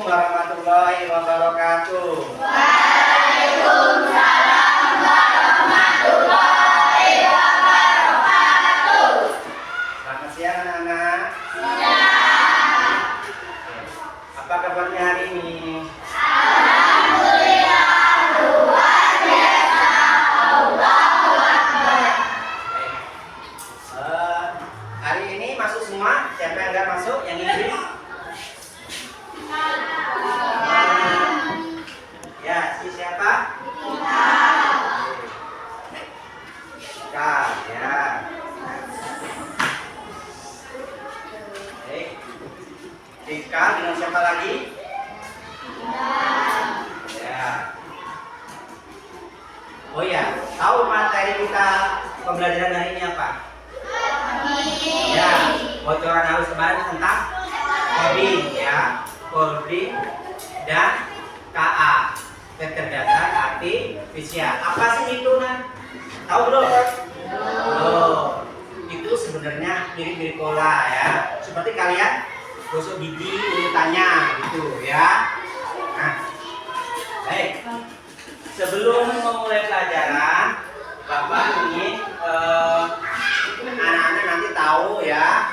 warahmatullahi wabarakatuh. Waalaikumsalam warahmatullahi wabarakatuh. Selamat siang anak-anak. Siang. Apa kabarnya hari ini? Alhamdulillah, luar biasa. Allahu Akbar. Hari ini masuk semua? Siapa yang nggak masuk? Yang ini? Ya, siapa? Kak, ya. Baik. Dika dengan siapa lagi? Ya. Oh ya, tahu materi kita pembelajaran hari ini apa? Ya, bocoran halus kemarin tentang coding ya, coding dan KA, kecerdasan artifisial. Apa sih itu Nan? Tahu belum? Oh, itu sebenarnya mirip-mirip pola ya, seperti kalian gosok gigi urutannya gitu ya. Nah, baik. Sebelum memulai pelajaran, Bapak ingin anak-anak nanti tahu ya.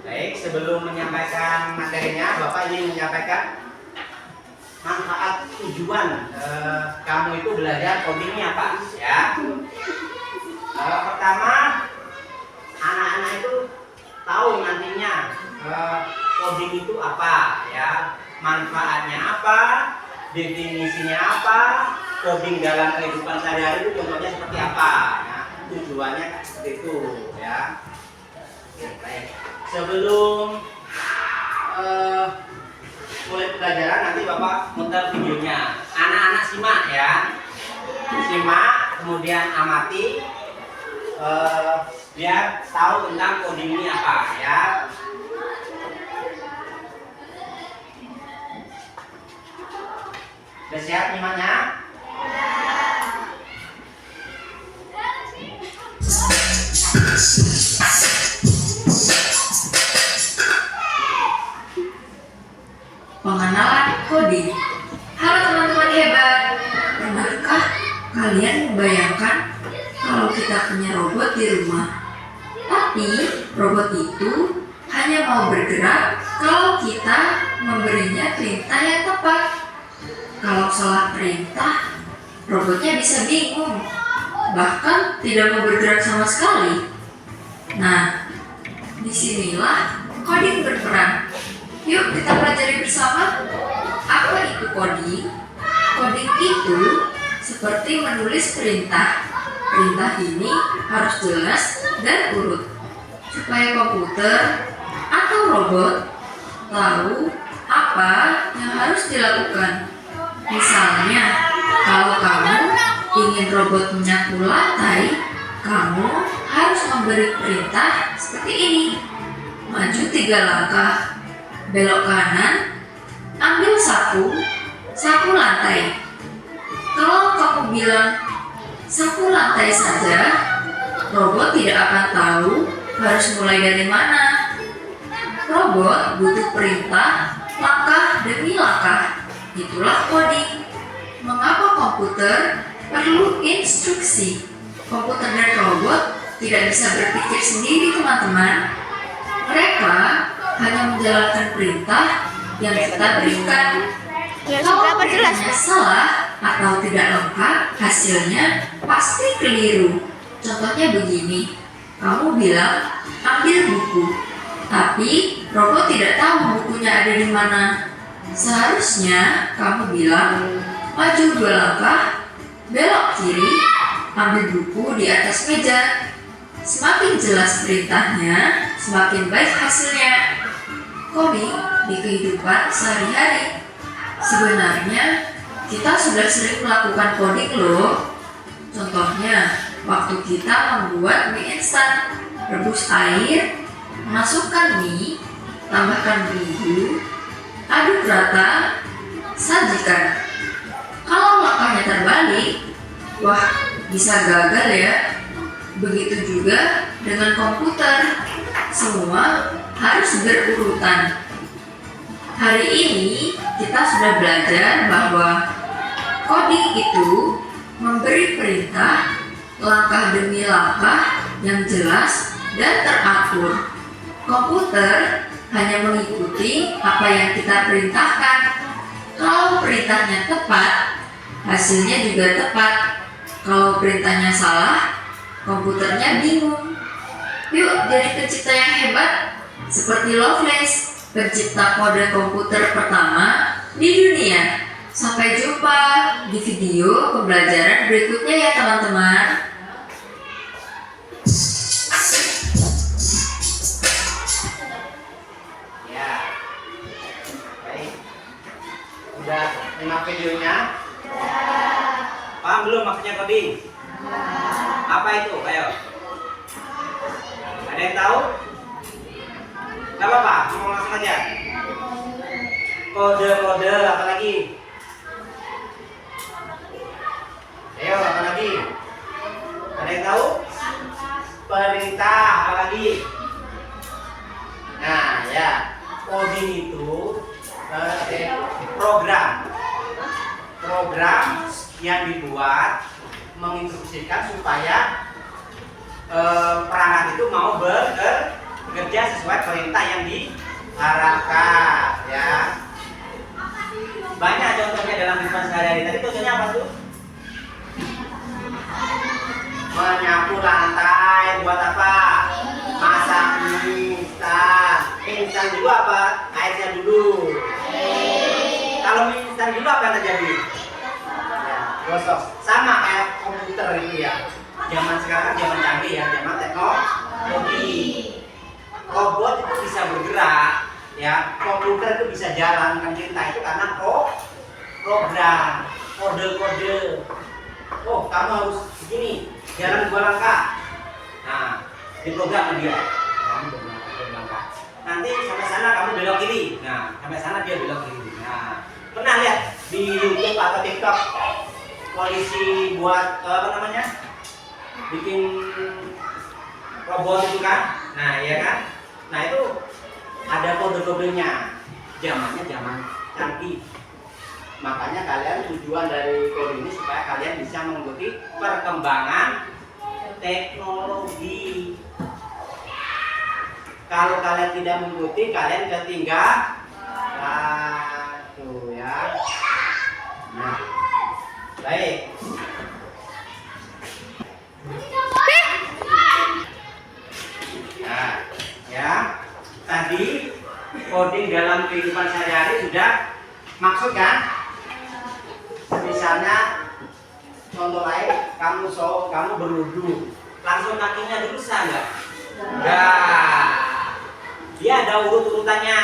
Baik, sebelum menyampaikan materinya, Bapak ingin menyampaikan manfaat tujuan kamu itu belajar codingnya apa ya. Pertama, anak-anak itu tahu nantinya coding itu apa ya, manfaatnya apa, definisinya apa, coding dalam kehidupan sehari-hari itu contohnya seperti apa ya, tujuannya seperti itu ya. Oke, baik. Sebelum mulai pelajaran nanti Bapak muter videonya, anak-anak simak ya, simak kemudian amati biar tahu tentang coding ini apa ya. Udah siap nyimaknya? Pengenalan coding. Halo teman-teman hebat. Pernahkah kalian membayangkan kalau kita punya robot di rumah? Tapi robot itu hanya mau bergerak kalau kita memberinya perintah yang tepat. Kalau salah perintah, robotnya bisa bingung, bahkan tidak mau bergerak sama sekali. Nah, disinilah coding berperan. Yuk kita pelajari bersama. Apa itu coding? Coding itu seperti menulis perintah. Perintah ini harus jelas dan urut, supaya komputer atau robot tahu apa yang harus dilakukan. Misalnya, kalau kamu ingin robot menyapu lantai, kamu harus memberi perintah seperti ini. Maju 3 langkah, belok kanan, ambil sapu lantai. Kalau kamu bilang sapu lantai saja, robot tidak akan tahu harus mulai dari mana. Robot butuh perintah langkah demi langkah. Itulah coding. Mengapa komputer perlu instruksi? Komputer dan robot tidak bisa berpikir sendiri, teman-teman. Mereka hanya menjalankan perintah yang kita berikan. Kalau perintahnya salah atau tidak lengkap, hasilnya pasti keliru. Contohnya begini, kamu bilang ambil buku, tapi robot tidak tahu bukunya ada di mana. Seharusnya kamu bilang maju 2 langkah, belok kiri, ambil buku di atas meja. Semakin jelas perintahnya, semakin baik hasilnya. Coding di kehidupan sehari-hari. Sebenarnya kita sudah sering melakukan coding loh. Contohnya, waktu kita membuat mie instan, rebus air, masukkan mie, tambahkan bumbu, aduk rata, sajikan. Kalau langkahnya terbalik, wah bisa gagal ya. Begitu juga dengan komputer. semua harus berurutan. Hari ini kita sudah belajar bahwa coding itu memberi perintah langkah demi langkah yang jelas dan teratur. Komputer hanya mengikuti apa yang kita perintahkan. Kalau perintahnya tepat, hasilnya juga tepat. Kalau perintahnya salah, komputernya bingung. Yuk jadi pencipta yang hebat seperti Lovelace, pencipta kode komputer pertama di dunia. Sampai jumpa di video pembelajaran berikutnya ya teman-teman. Ya, baik. Udah nyimak videonya? Paham belum maksudnya coding? Apa itu? Ayo. Ada yang tahu? Gak apa-apa, ngomong langsung aja. Kode-kode apa lagi? Ayo, apa lagi? Ada yang tahu? Perintah apa lagi? Nah, ya, coding itu program yang dibuat menginstruksikan supaya perangkat itu mau bekerja sesuai perintah yang diharapkan, ya. Banyak contohnya dalam kehidupan sehari-hari. Tadi contohnya apa tuh? Menyapu lantai buat apa? Masak mie instan. Mie instan dulu apa? Airnya dulu. Kalau mie instan dulu apa yang terjadi? Ya, gosok. Sama kayak komputer itu ya. Zaman sekarang zaman canggih ya, zaman teknologi. Robot itu bisa bergerak, ya. Komputer itu bisa jalan dengan cerita itu karena program, kode-kode. Oh, kamu harus begini, jalan 2 langkah. Nah, diprogram dia. Kamu berlangkah. Nanti sampai sana kamu belok kiri. Nah, sampai sana dia belok kiri. Nah, pernah lihat di YouTube atau TikTok polisi buat apa namanya? Bikin robot itu kan? Nah, iya kan? Nah, itu ada kode-kodenya. Zamannya zaman canggih. Makanya kalian tujuan dari kode ini supaya kalian bisa mengikuti perkembangan teknologi. Kalau kalian tidak mengikuti, kalian ketinggalan. Tuh ya. Nah, baik. Nah, ya. Tadi coding dalam kehidupan sehari-hari sudah maksud kan? Misalnya contoh lain, kamu berwudu, langsung kakinya dulu sah nggak? Enggak. Dia ada urut-urutannya,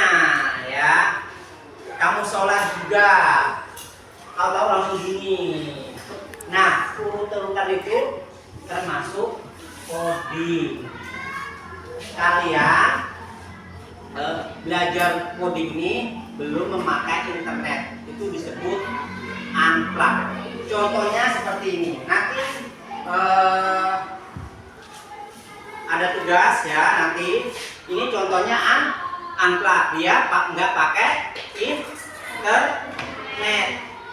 ya. Kamu sholat juga, tahu-tahu langsung gini. Nah, urut-urutan itu termasuk coding. Kalian belajar coding ini belum memakai internet, itu disebut unplug. Contohnya seperti ini. Nanti ada tugas ya, nanti ini contohnya unplug, dia nggak pakai internet.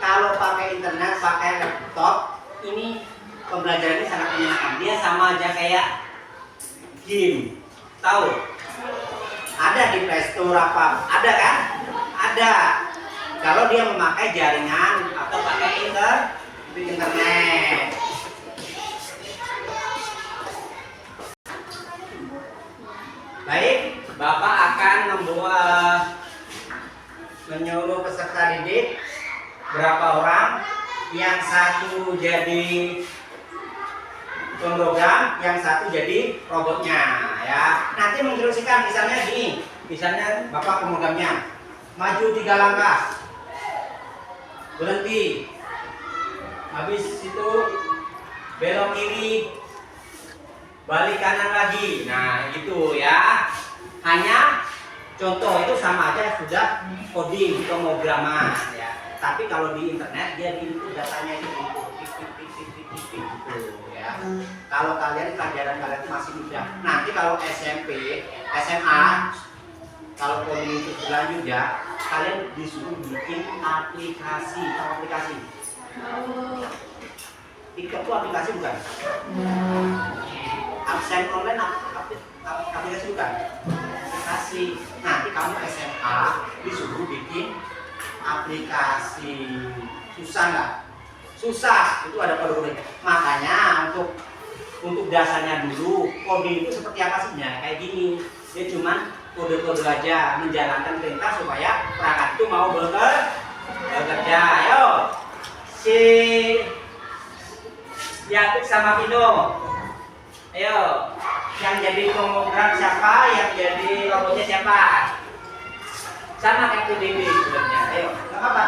Kalau pakai internet, pakai laptop, ini pembelajaran ini sangat menyenangkan. Dia sama aja kayak game. Tahu? Ada di Play Store apa? Ada kan? Ada. Kalau dia memakai jaringan atau pakai internet. Baik, Bapak akan menyuruh peserta didik berapa orang, yang satu jadi pemrogram, yang satu jadi robotnya, ya. Nanti menginstruksikan misalnya gini, misalnya Bapak pemrogramnya, maju 3 langkah, berhenti, habis itu belok kiri, balik kanan lagi. Nah, itu ya. Hanya contoh itu sama aja sudah coding pemrograman ya. Tapi kalau di internet dia di input datanya itu gitu ya. Kalau kalian pelajaran kalian itu masih mudah, nanti kalau SMP, SMA, kalau kognitif berlanjut ya, kalian disuruh bikin aplikasi. Tahu aplikasi? TikTok itu aplikasi bukan? Absen online aplikasi bukan? Aplikasi. Nanti kamu SMA disuruh bikin aplikasi. Susah nggak? Susah. Itu ada kode-kode. Makanya untuk dasarnya dulu, coding itu seperti apa sih? Kayak gini. Dia cuman kode-kode aja, menjalankan perintah supaya perangkat itu mau bekerja. Ayo, si Yakub sama Vino. Ayo, yang jadi program siapa? Yang jadi robotnya siapa? Sama kayak PDB sebenarnya. Ayo, nggak apa-apa.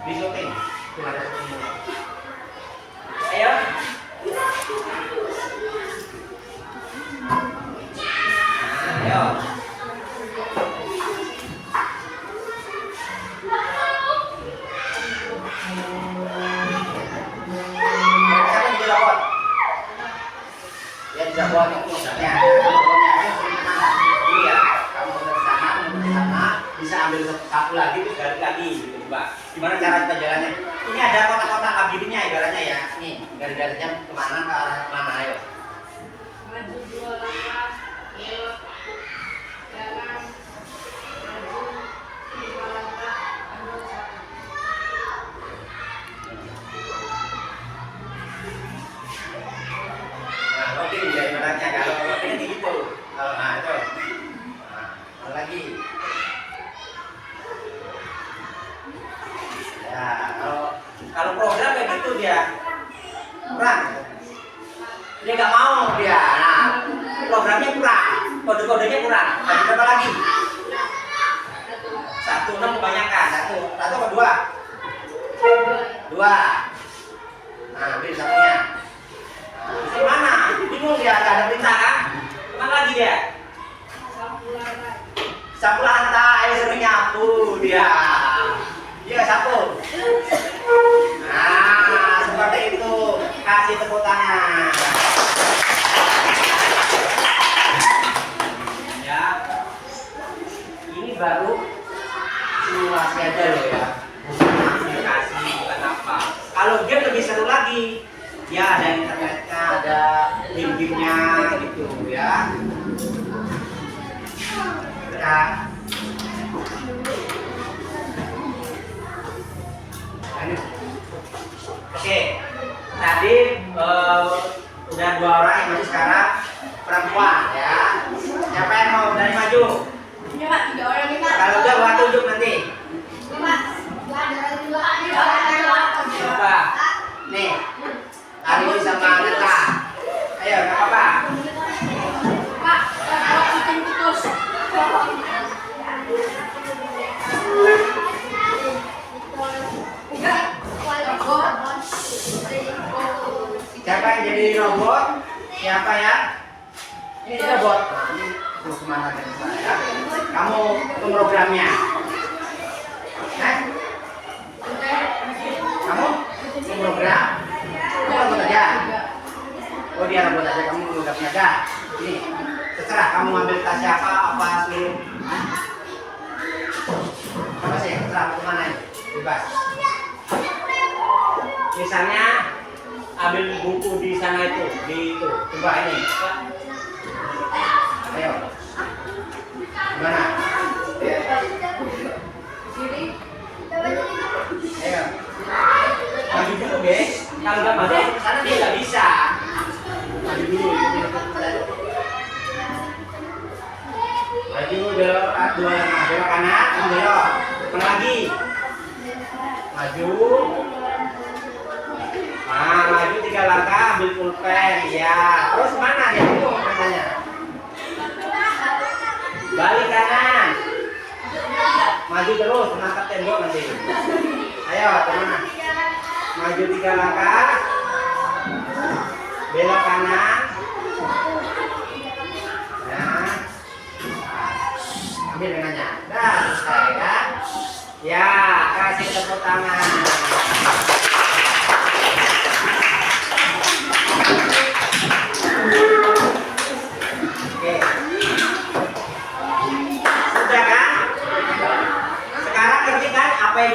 Di syuting, cuma ada syuting. Ayo. Ayo. Siapa yang jadi robot? Ya jadi robot itu misalnya. Robotnya itu ini ya. Kamu ke sana, bisa ambil satu lagi terus balik lagi gitu coba. Gimana cara kita jalannya? Ini ada kotak-kotak kabinnya ibaratnya ya. Nih, garis-garisnya kemana ke arah mana ayo. Maju 2 langkah, belok kanan, maju 3 langkah, mundur 1. Nah, coding ya ibaratnya kalau coding ini gitu. Nah, itu. Nah, lagi. Ya, kalau program kayak gitu dia kurang. Dia nggak mau dia. Nah, programnya kurang, kode-kodenya kurang. Lagi berapa lagi? 1, 6 kebanyakan. 1 atau kedua? 2. Nah, ambil satunya. Di mana? Bingung dia, nggak ada perintah kan? Kemana lagi dia? Sapu lantai, suruh nyapu dia. Dia sapu. Nah, seperti itu. Kasih tepuk tangan. Ya. Ini baru simulasi aja loh ya. Aplikasi bukan apa. Kalau game lebih seru lagi. Ya ada internetnya, ada game-gamenya gitu ya. Ya. Oke, tadi udah 2 orang yang maju sekarang perempuan ya. Siapa yang mau dari maju? Ini Pak, 3 orang ini Pak. Kalau udah gua tunjuk nanti. Ini Pak, ada 2. Coba. Nih. Ari sama Rita. Ayo, enggak apa-apa. Pak, kalau bikin putus. Siapa yang jadi robot? Siapa ya? Ini robot. Nah, ini tuh kemana dari saya? Kamu pemrogramnya. Kamu pemrogram? Kamu robot aja. Oh dia robot aja. Kamu pemrogramnya aja. Ini terserah kamu ambil tas siapa apa suruh. Apa sih? Terserah kemana ini? Bebas. Misalnya ambil buku di sana itu, di itu. Coba ini. Ayo. Gimana? Ayo. Maju dulu, guys. Kalau nggak maju ke sana dia nggak bisa. Maju dulu. Maju belok kanan, belok. Belok lagi. Maju. Nah, maju 3 langkah, ambil pulpen, ya. Terus mana dia itu pulpennya? Balik kanan. Maju terus, menangkap tembok nanti. Ayo, kemana? Maju 3 langkah. Belok kanan. Nah. Ambil dengannya. Dah, selesai kan? Ya, kasih tepuk tangan.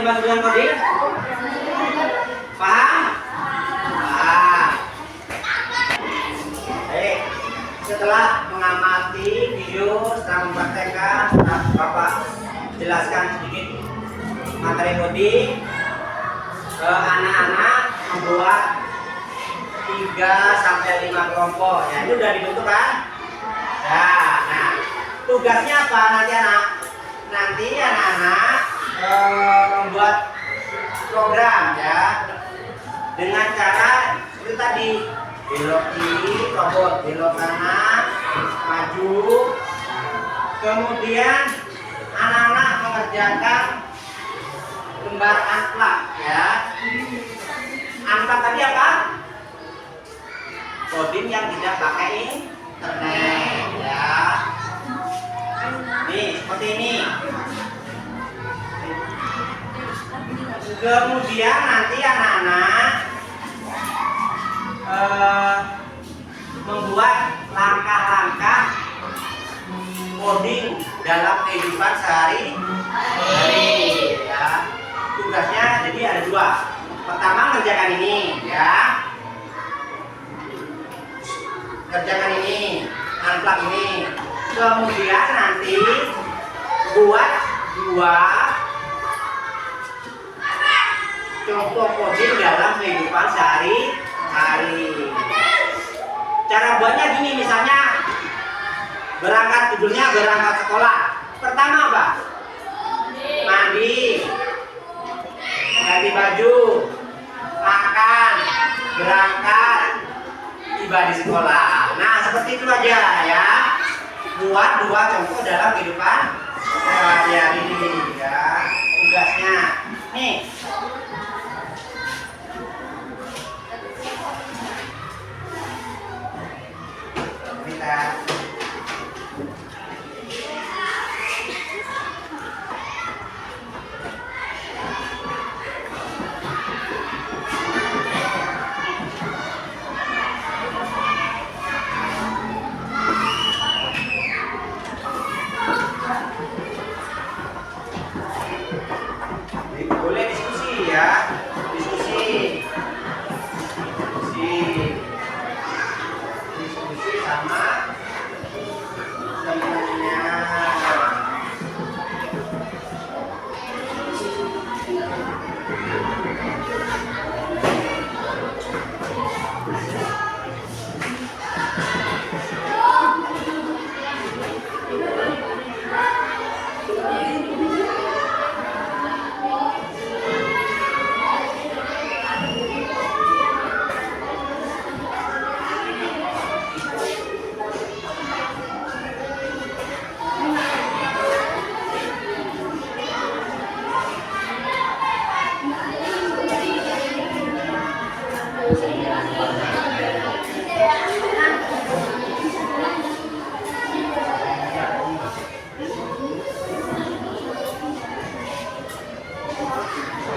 dibantu dengan coding? Paham? Paham. Baik. Setelah mengamati video, setelah mempraktekkan, Bapak jelaskan sedikit materi coding. Anak-anak membuat 3 sampai 5 kelompok. Ya, itu sudah dibentuk kan? Ya, nah, tugasnya apa nanti anak-anak membuat program ya dengan cara itu tadi, belok kiri robot, belok kanan maju, kemudian anak-anak mengerjakan lembar akhlak ya. Akhlak tadi apa? Coding yang tidak pakai internet ya. Nih seperti ini. Kemudian nanti anak-anak membuat langkah-langkah coding dalam kehidupan sehari-hari ya. Tugasnya jadi ada 2. Pertama kerjakan ini ya. Kerjakan ini, unplug ini. Kemudian nanti buat 2 contoh coding dalam kehidupan sehari-hari. Cara buatnya gini, misalnya judulnya berangkat sekolah. Pertama apa? Mandi, ganti baju, makan, berangkat, tiba di sekolah. Nah seperti itu aja ya. Buat 2 contoh dalam kehidupan sehari-hari ini ya. Tugasnya nih. Kita boleh diskusi ya, diskusi sama temannya.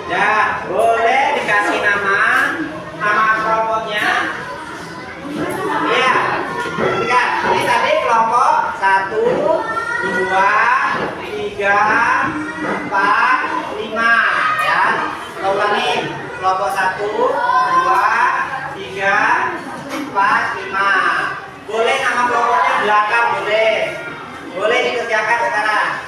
Ya, boleh dikasih nama kelompoknya. Iya, perhatikan. Ini tadi kelompok 1, 2, 3, 4, 5 ya. Kita ulangi. Kelompok 1, 2, 3, 4, 5. Boleh nama kelompoknya belakang, boleh. Boleh dikerjakan sekarang.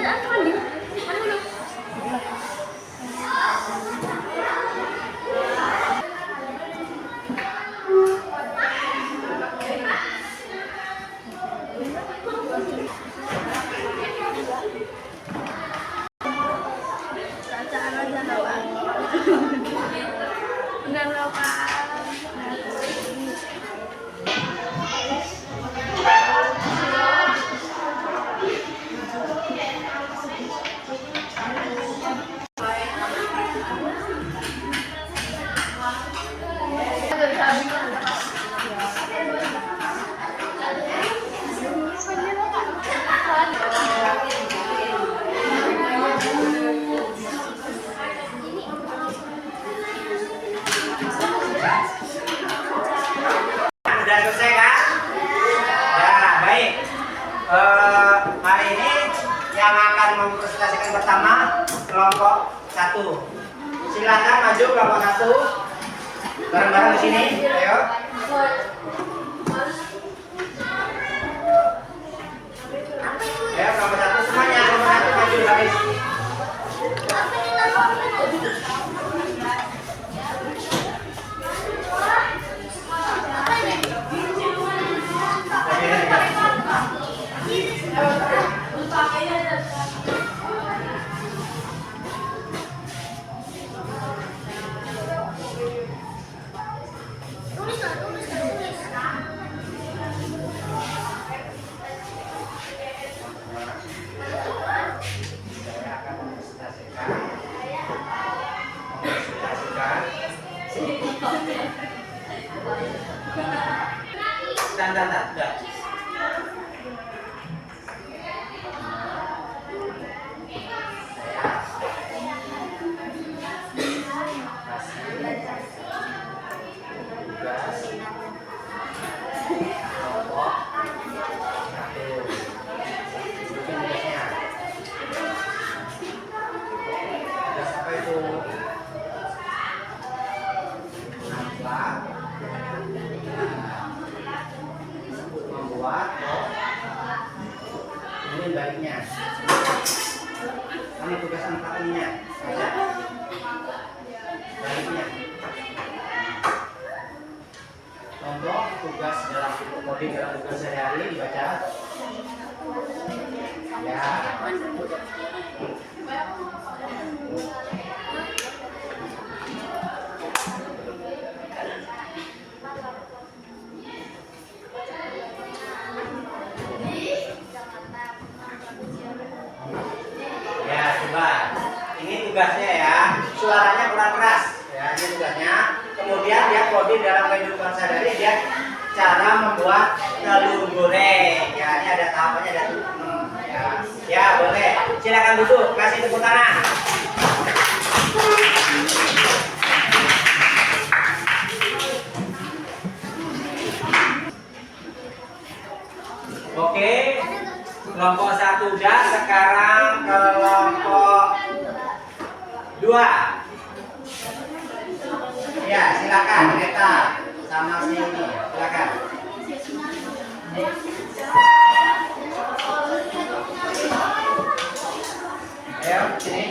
Enggak apa. Sudah selesai kan? Ya, baik. Hari ini yang akan mempresentasikan pertama kelompok 1. Silakan maju kelompok 1. Bareng-bareng di sini. Ayo. Ya, kelompok 1 semuanya. Kelompok 1 maju habis. Saya akan mempresentasikan. Udah. Membuat ini baliknya. Kamu tugas 4 ininya. Baliknya. Contoh tugas dalam coding dalam tugas sehari-hari dibaca. Ya. Ya, coba. Ini tugasnya ya. Suaranya kurang keras. Ya, ini tugasnya. Kemudian dia coding dalam kehidupan sehari-hari, dia cara membuat telur goreng. Ya, ini ada tahapannya, ada ya. Ya, boleh. Silakan duduk, kasih tepuk tangan. Oke. Kelompok 1 udah, sekarang kelompok 2. Ya, silakan Neta sama si ini, silakan. Ayo, sini.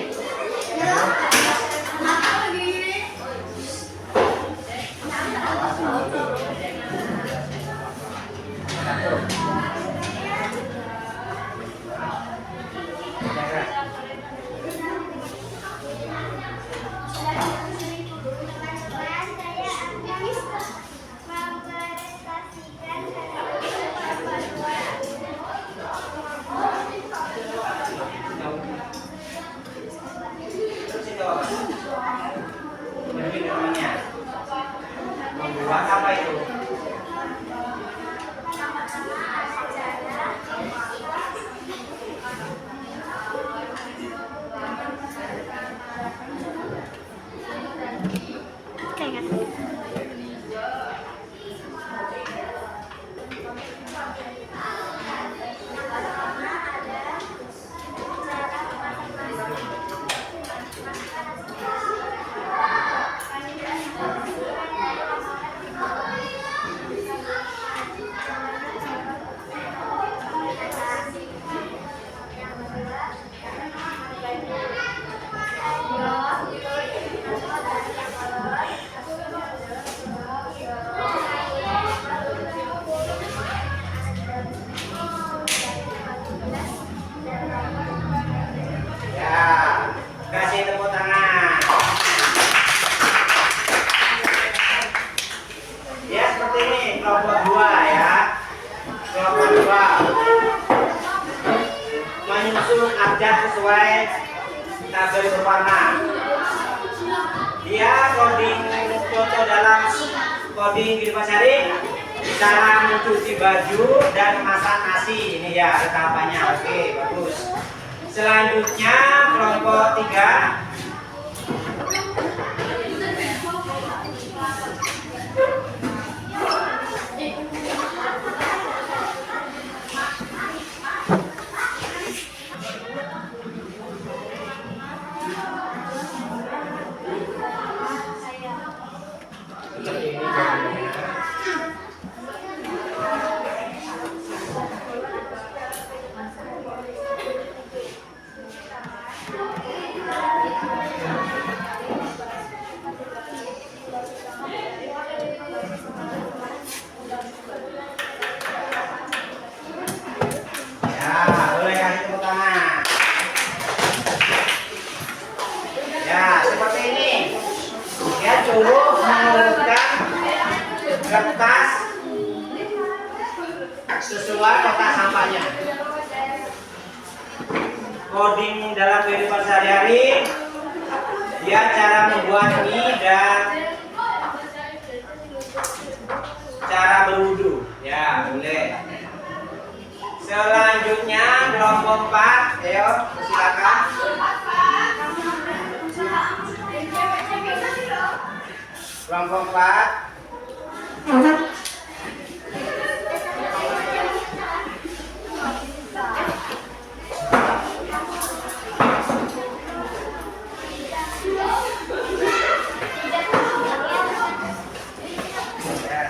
menyusun abjad sesuai tabel berwarna. Dia coding contoh dalam coding kehidupan sehari, cara mencuci baju dan masak nasi. Ini ya tahapannya. Oke, bagus. Selanjutnya kelompok 3. Suruh mengurutkan kertas sesuai kotak sampahnya. Coding dalam kehidupan sehari-hari, dia cara membuat mie dan cara berwudu. Ya, boleh. Selanjutnya kelompok 4, ayo silakan. Kelompok 4. Ya,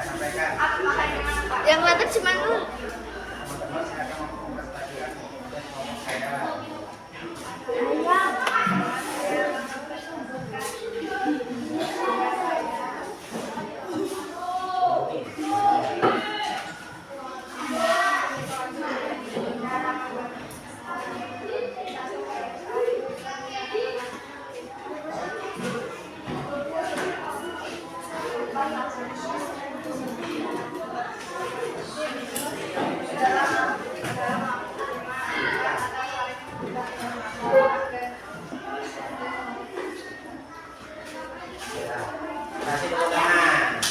sampaikan. Yang letak cuma dulu. Teman-teman silakan mempresentasikan kelompok saya. Kasih tepuk tangan.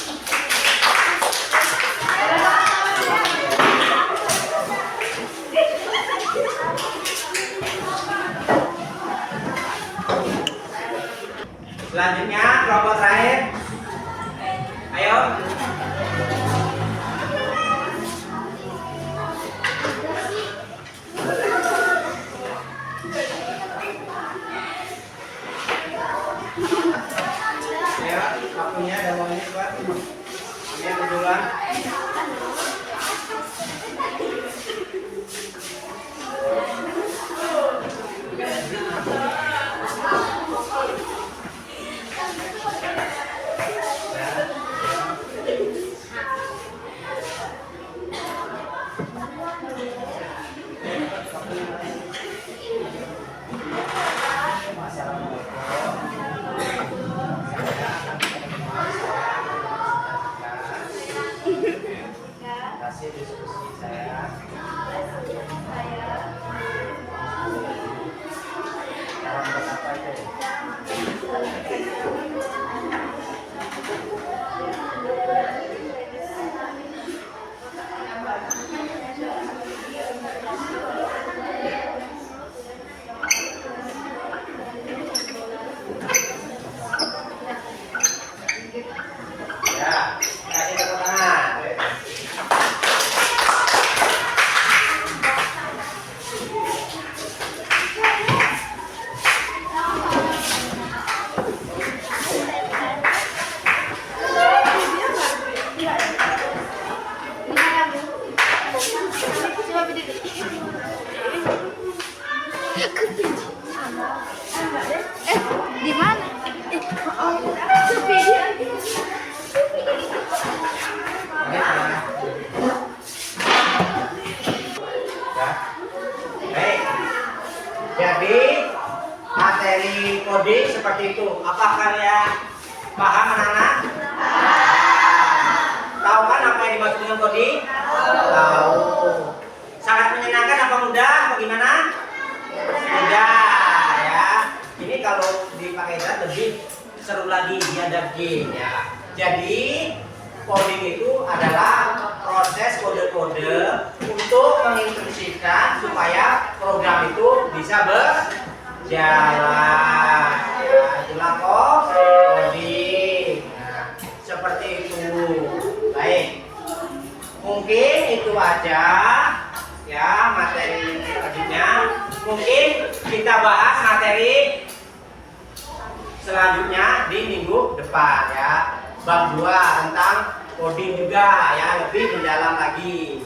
Selanjutnya kelompok terakhir. Ayo. Ya, waktunya ada mau ini Pak. Ini kebetulan. Kasih diskusi saya. Cara membuat apa itu? Ya, kasih tepuk tangan. Di mana? Baik. Jadi materi coding seperti itu. Apa kalian paham anak-anak? Tahu kan apa yang dimaksud dengan coding? Tahu. Sangat menyenangkan apa mudah? Bagaimana? networking ya. Jadi coding itu adalah proses kode-kode untuk menginstruksikan supaya program itu bisa berjalan. Ya, itulah coding. Nah, seperti itu. Baik. Mungkin itu aja ya materi selanjutnya. Mungkin kita bahas materi selanjutnya di minggu depan ya. Bab 2 tentang coding juga ya, lebih mendalam lagi.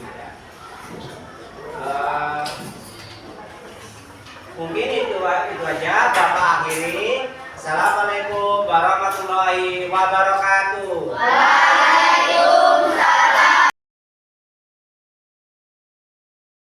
Mungkin itu aja. Bapak akhiri. Assalamualaikum warahmatullahi wabarakatuh.